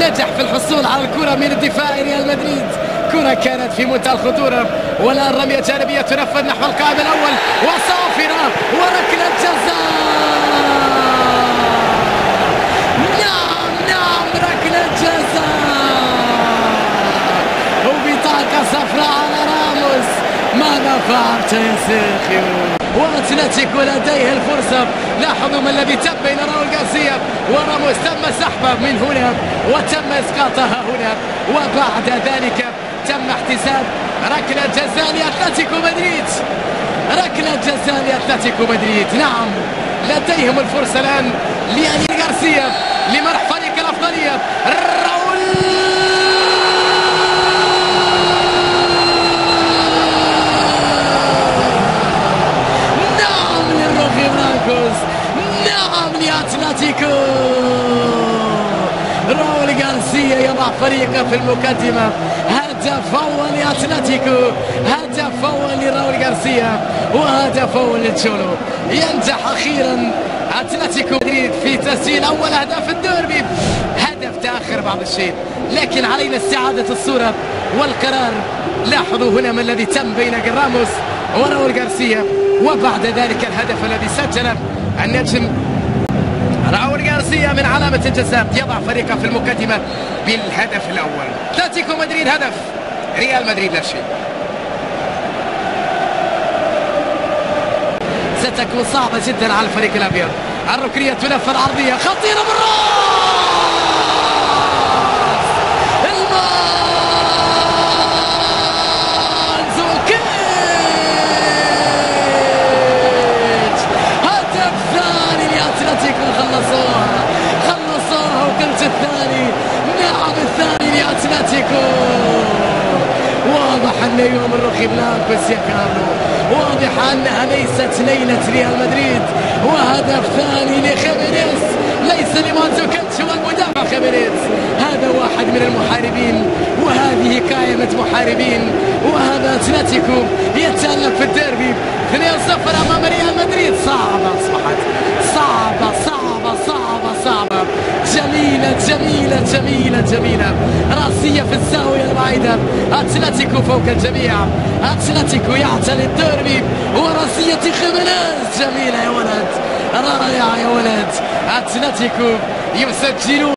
نجح في الحصول على الكرة من الدفاع ريال مدريد. كرة كانت في منتهى الخطورة، والآن رمية جانبية تنفذ نحو القائم الأول وصافرة وركلة جزاء. نعم ركلة جزاء وبطاقة صفراء على راموس. ماذا فعلت يا سيرخيو؟ واتلتيكو لديه الفرصة. لاحظوا ما الذي تم بين راؤول غارسيا وراموس. تم سحبه من هنا وتم اسقاطها هنا، وبعد ذلك تم احتساب ركلة جزاء لأتلتيكو مدريد. ركلة جزاء لأتلتيكو مدريد. نعم لديهم الفرصة الآن لأنيل غارسيا لمنح فريق الأفضلية. راؤول نعم لأتلتيكو. راؤول غارسيا يضع فريقه في المقدمة. هدف أول لأتلتيكو، هدف أول لراؤول غارسيا، وهدف أول للتشولو. ينجح أخيرا أتلتيكو مدريد في تسجيل أول أهداف الديربي. هدف تأخر بعض الشيء، لكن علينا استعادة الصورة والقرار. لاحظوا هنا ما الذي تم بين راموس وراؤول غارسيا، وبعد ذلك الهدف الذي سجله النجم راؤول غارسيا من علامة الجزاء. يضع فريقه في المقدمة بالهدف الأول. أتلتيكو مدريد هدف، ريال مدريد لا شيء. ستكون صعبة جدا على الفريق الأبيض. الركنية تلف العرضية خطيرة بالراس. خلصوها وقلت الثاني. نعم الثاني لأتلتيكو. واضح أن يوم الرخي بلانكوس يا كارلو، واضح أنها ليست ليلة ريال مدريد. وهدف ثاني لخيمينيز، ليس لمانزوكيتش والمدافع خيمينيز. هذا واحد من المحاربين وهذه قائمة محاربين، وهذا أتلتيكو يتألق في الديربي 2-0 أمام ريال مدريد. صعبة أصبحت، صعبة صعبة صعبة صعبة. جميلة جميلة جميلة جميلة. راسية في الزاوية البعيدة. أتلتيكو فوق الجميع. أتلتيكو يعتلي الديربي وراسية خيمينيز. جميلة يا ولد، رائعة يا ولد. أتلتيكو يسجلون.